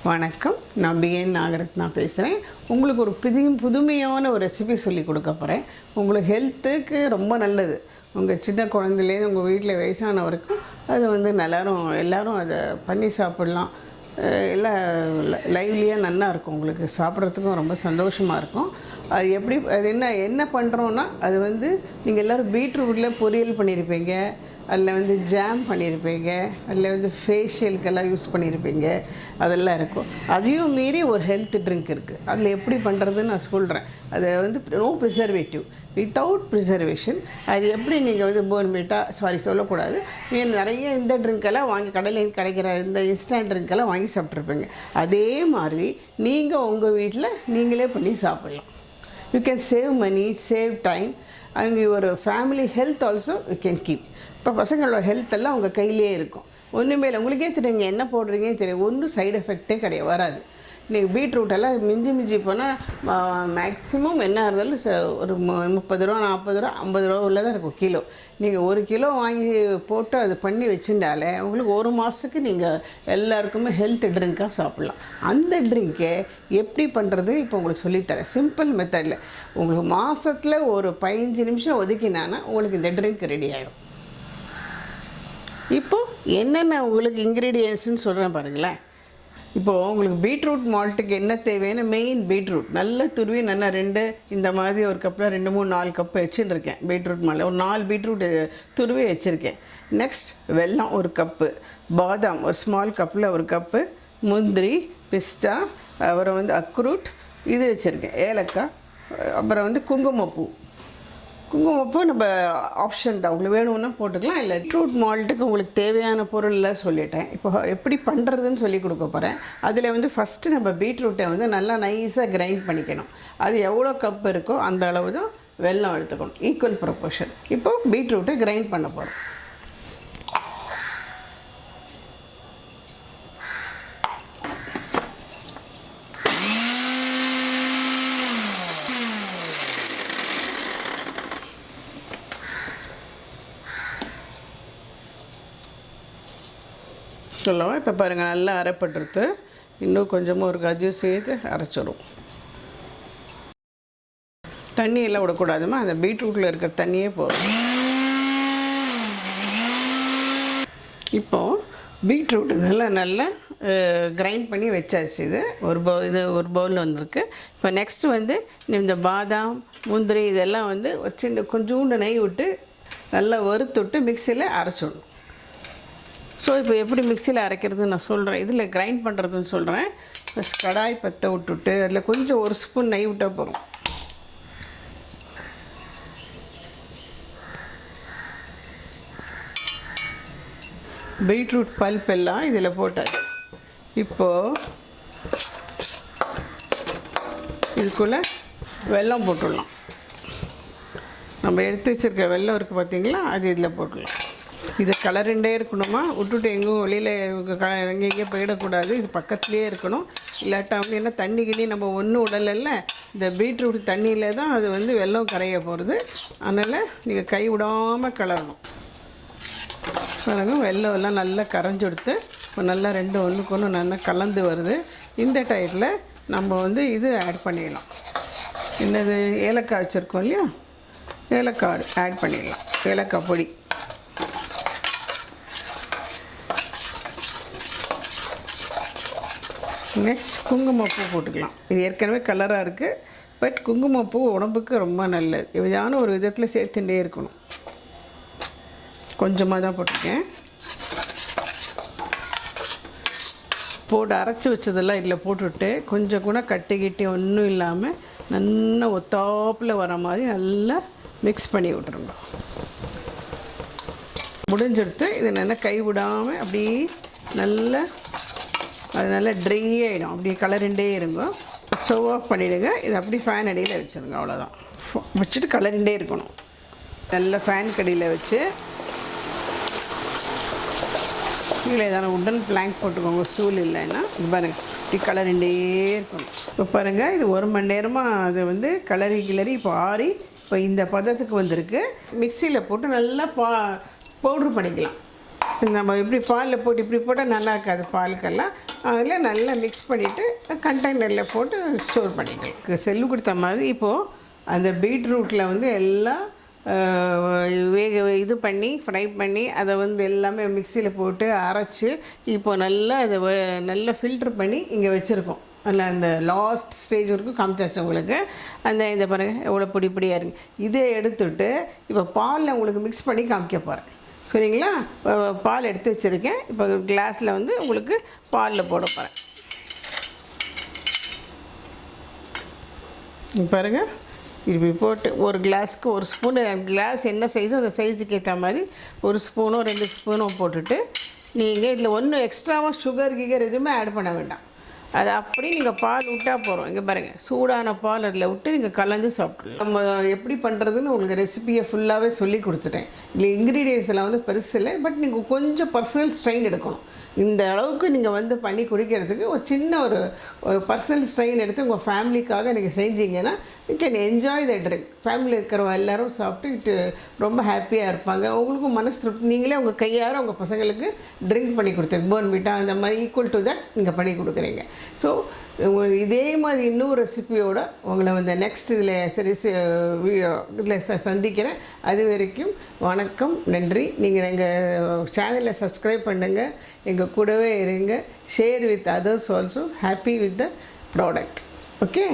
வணக்கம், நான் பிஎன் நாகரத்னா பேசுகிறேன். உங்களுக்கு ஒரு புதுமையான ஒரு ரெசிபி சொல்லி கொடுக்க போகிறேன். உங்களுக்கு ஹெல்த்துக்கு ரொம்ப நல்லது. உங்கள் சின்ன குழந்தைலேருந்து உங்கள் வீட்டில் வயசான வரைக்கும் அது எல்லோரும் அதை பண்ணி சாப்பிட்லாம். எல்லாம் லைவ்லியாக நல்லா இருக்கும். உங்களுக்கு சாப்பிட்றதுக்கும் ரொம்ப சந்தோஷமாக இருக்கும். அது என்ன பண்ணுறோன்னா, அது நீங்கள் எல்லோரும் பீட்ரூட்டில் பொரியல் பண்ணியிருப்பீங்க, அதில் ஜாம் பண்ணியிருப்பீங்க, அதில் ஃபேஷியலுக்கெல்லாம் யூஸ் பண்ணியிருப்பீங்க, அதெல்லாம் இருக்கும். அதையும் மீறி ஒரு ஹெல்த் ட்ரிங்க் இருக்குது. அதில் எப்படி பண்ணுறதுன்னு நான் சொல்கிறேன். அது நோ ப்ரிசர்வேட்டிவ், வித்தவுட் ப்ரிசர்வேஷன். அது எப்படி நீங்கள் போர்ன்விட்டா சொல்லக்கூடாது. நீங்கள் நிறைய இந்த ட்ரிங்க்கெல்லாம் வாங்கி கடையில் கிடைக்கிற இந்த இன்ஸ்டன்ட் ட்ரிங்க்கெல்லாம் வாங்கி சாப்பிட்ருப்பீங்க. அதே மாதிரி நீங்கள் உங்கள் வீட்டில் நீங்களே பண்ணி சாப்பிட்லாம். You can save money, save time, and your family health also you can keep. இப்போ பசங்களோட ஹெல்த் எல்லாம் உங்கள் கையிலே இருக்கும். ஒன்றுமே இல்லை, உங்களுக்கே தெரியுங்க என்ன போடுறீங்கன்னு தெரியும். ஒன்றும் சைடு எஃபெக்டே வராது. நீங்கள் பீட்ரூட்டெல்லாம் மிஞ்சி போனால் மேக்ஸிமம் என்ன இருந்தாலும் ஒரு 30 ரூபா, 40 ரூபா, 50 ரூபா உள்ள தான் இருக்கும் கிலோ. நீங்கள் 1 கிலோ வாங்கி போட்டு அது பண்ணி வச்சுட்டாலே உங்களுக்கு 1 மாதத்துக்கு நீங்கள் எல்லாருக்குமே ஹெல்த் ட்ரிங்காக சாப்பிட்லாம். அந்த ட்ரிங்கை எப்படி பண்ணுறது இப்போ உங்களுக்கு சொல்லித்தரேன். சிம்பிள் மெத்தடில் உங்களுக்கு மாதத்தில் ஒரு 15 நிமிஷம் ஒதுக்கினானா உங்களுக்கு இந்த ட்ரிங்க் ரெடி ஆகிடும். இப்போது என்னென்ன உங்களுக்கு இன்க்ரீடியன்ட்ஸ்னு சொல்கிறேன் பாருங்களேன். இப்போது உங்களுக்கு பீட்ரூட் மால்ட்டுக்கு என்ன தேவைன்னு, மெயின் பீட்ரூட் நல்லா துருவி நல்லா இந்த மாதிரி ஒரு கப்பில் 2, 3, 4 கப்பு வச்சுருக்கேன். பீட்ரூட் மால்ட் ஒரு 4 பீட்ரூட் துருவி வச்சுருக்கேன். நெக்ஸ்ட் வெல்லம் 1 கப்பு, பாதாம் ஒரு ஸ்மால் கப்பில் 1 கப்பு, முந்திரி, பிஸ்தா, அப்புறம் அக்ரூட் இது வச்சுருக்கேன், ஏலக்காய், அப்புறம் குங்குமப்பூ நம்ம ஆப்ஷன் தான், உங்களுக்கு வேணும்னா போட்டுக்கலாம், இல்லை பீட்ரூட் மால்ட்டுக்கு உங்களுக்கு தேவையான பொருள்லாம் சொல்லிட்டேன். இப்போ எப்படி பண்ணுறதுன்னு சொல்லி கொடுக்க போகிறேன். அதில் ஃபஸ்ட்டு நம்ம பீட்ரூட்டை நல்லா நைஸாக கிரைண்ட் பண்ணிக்கணும். அது எவ்வளோ கப் இருக்கோ அந்த அளவு தான் வெல்லம் எடுத்துக்கணும், ஈக்குவல் ப்ரொப்போர்ஷன். இப்போது பீட்ரூட்டை கிரைண்ட் பண்ண போகிறோம். சொல்லுவோம். இப்போ பாருங்கள், நல்லா அரைப்பட்டுருது. இன்னும் கொஞ்சமாக ஒரு கஜு சேர்த்து அரைச்சிடும். தண்ணியெல்லாம் விடக்கூடாதுமா, அந்த பீட்ரூட்டில் இருக்கிற தண்ணியே போதும். இப்போது பீட்ரூட்டு நல்லா கிரைண்ட் பண்ணி வச்சாச்சு. இது ஒரு பவுலில் வந்திருக்கு. இப்போ நெக்ஸ்ட்டு இந்த பாதாம், முந்திரி இதெல்லாம் ஒரு சின்ன கொஞ்சோண்டு நெய் விட்டு நல்லா வறுத்துவிட்டு மிக்சியில் அரைச்சிடணும். ஸோ இப்போ எப்படி மிக்சியில் அரைக்கிறதுன்னு நான் சொல்கிறேன். இதில் கிரைண்ட் பண்ணுறதுன்னு சொல்கிறேன். ஃபஸ்ட் கடாய் பற்ற விட்டுட்டு அதில் கொஞ்சம் 1 ஸ்பூன் நெய் விட்டால் போதும். பீட்ரூட் பல்ப் எல்லாம் இதில் போட்டாச்சு. இப்போது இதுக்குள்ளே வெல்லம் போட்டுடலாம். நம்ம எடுத்து வச்சுருக்க வெல்லம் இருக்குது பார்த்தீங்களா, அது இதில் போட்டுடலாம். இதை கலருண்டே இருக்கணுமா, விட்டுட்டு எங்கேயும் வெளியில் எங்கெங்கே போயிடக்கூடாது. இது பக்கத்துலேயே இருக்கணும். இல்லாட்டா என்ன தண்ணி கிண்ணி நம்ம ஒன்றும் உடலில் இந்த பீட்ரூட் தண்ணியில் தான் அது வெல்லம் கரைய போகிறது. அதனால் நீங்கள் கை விடாமல் கலரணும். பாருங்க, வெல்லம் எல்லாம் நல்லா கரைஞ்சி எடுத்து இப்போ நல்லா ஒன்றுக்கு ஒன்று நல்லா கலந்து வருது. இந்த டயத்தில் நம்ம இது ஆட் பண்ணிடலாம். என்னது, ஏலக்காய் வச்சுருக்கோம் இல்லையா, ஏலக்காய் ஆட் பண்ணிடலாம். ஏலக்காய் பொடி, நெக்ஸ்ட் குங்குமப்பூ போட்டுக்கலாம். இது ஏற்கனவே கலராக இருக்குது, பட் குங்குமப்பூ உடம்புக்கு ரொம்ப நல்லது. ஏதான ஒரு விதத்தில் சேர்த்துட்டே இருக்கணும். கொஞ்சமாக தான் போட்டிருக்கேன். போட்டு அரைச்சி வச்சதெல்லாம் இதில் போட்டுவிட்டு கொஞ்சம் கூட கட்டி ஒன்றும் இல்லாமல் நல்லா ஒத்தாப்பில் வர மாதிரி நல்லா மிக்ஸ் பண்ணி விட்டுருங்க. முடிஞ்செடுத்து இதை நல்லா கை விடாமல் அப்படியே நல்லா அது நல்லா ட்ரை ஆகிடும். அப்படியே கலருண்டே இருங்க. ஸ்டவ் ஆஃப் பண்ணிவிடுங்க. இது அப்படி ஃபேன் அடியில் வச்சுருங்க. அவ்வளோதான். வச்சுட்டு கலருண்டே இருக்கணும். நல்லா ஃபேன் கடியில் வச்சு கீழே ஏதான உடன் பிளாங்க் போட்டுக்கோங்க, ஸ்டூல் இல்லைன்னா. இது பாருங்கள், இப்படி கலருண்டே இருக்கணும். இப்போ பாருங்கள், இது 1 மணி நேரமாக அது கிளறி இப்போ ஆறி இப்போ இந்த பதத்துக்கு வந்திருக்கு. மிக்சியில் போட்டு நல்லா பவுட்ரு பண்ணிக்கலாம். நம்ம இப்படி பாலில் போட்டு இப்படி போட்டால் நல்லா இருக்காது பாலுக்கெல்லாம். அதில் நல்லா மிக்ஸ் பண்ணிவிட்டு கண்டெய்னரில் போட்டு ஸ்டோர் பண்ணிக்கலாம். செல்லு கொடுத்த மாதிரி இப்போது அந்த பீட்ரூட்டில் வந்து எல்லாம் இது பண்ணி ஃப்ரை பண்ணி அதை வந்து எல்லாமே மிக்சியில் போட்டு அரைச்சி இப்போ நல்லா அதை நல்லா ஃபில்ட்ரு பண்ணி இங்கே வச்சுருக்கோம். அதில் அந்த லாஸ்ட் ஸ்டேஜ் வரைக்கும் காமிச்சாச்சு உங்களுக்கு. இந்த பாருங்கள் எவ்வளோ பொடி பொடியாக இருக்குது. இதை எடுத்துட்டு இப்போ பாலில் உங்களுக்கு மிக்ஸ் பண்ணி காமிக்க போகிறேன். சரிங்களா? பால் எடுத்து வச்சுருக்கேன். இப்போ கிளாஸில் வந்து உங்களுக்கு பாலில் போட போகிறேன். பாருங்கள், இப்படி போட்டு ஒரு கிளாஸுக்கு ஒரு ஸ்பூனு, கிளாஸ் என்ன சைஸோ அந்த சைஸுக்கு ஏற்ற மாதிரி ஒரு ஸ்பூனோ 2 ஸ்பூனோ போட்டுட்டு நீங்கள் இதில் ஒன்றும் எக்ஸ்ட்ராவாக சுகர் எதுவுமே ஆட் பண்ண வேண்டாம். அது அப்படி நீங்கள் பால் விட்டால் போகிறோம். இங்கே பாருங்கள், சூடான பால் அதில் விட்டு நீங்கள் கலந்து சாப்பிட்லாம். நம்ம எப்படி பண்ணுறதுன்னு உங்களுக்கு ரெசிபியை ஃபுல்லாகவே சொல்லி கொடுத்துட்டேன். இல்லை இன்க்ரீடியன்ஸ் எல்லாம் வந்து பெருசு இல்லை, பட் நீங்கள் கொஞ்சம் பர்சனல் ஸ்ட்ரெயின் எடுக்கணும். இந்த அளவுக்கு நீங்கள் வந்து பண்ணி குடிக்கிறதுக்கு ஒரு சின்ன ஒரு பர்சனல் ஸ்ட்ரெயின் எடுத்து உங்கள் ஃபேமிலிக்காக நீங்கள் செஞ்சீங்கன்னா you can enjoy the drink. ஃபேமிலியில் இருக்கிறவங்க எல்லோரும் சாப்பிட்டு ரொம்ப ஹாப்பியாக இருப்பாங்க. உங்களுக்கும் மனசு திருப்தி. நீங்களே உங்கள் கையார உங்கள் பசங்களுக்கு ட்ரிங்க் பண்ணி கொடுத்துருங்க. போர்ன்விட்டா அந்த மாதிரி ஈக்குவல் டு தட் நீங்கள் பண்ணி கொடுக்குறீங்க. ஸோ உங்களுக்கு இதே மாதிரி இன்னொரு ரெசிபியோடு உங்களை வந்து நெக்ஸ்ட் இதில் சந்திக்கிறேன். அது வரைக்கும் வணக்கம், நன்றி. நீங்கள் எங்கள் சேனலை சப்ஸ்கிரைப் பண்ணுங்கள், எங்கள் கூடவே இருங்க. Share with others also. Happy with the product. Okay.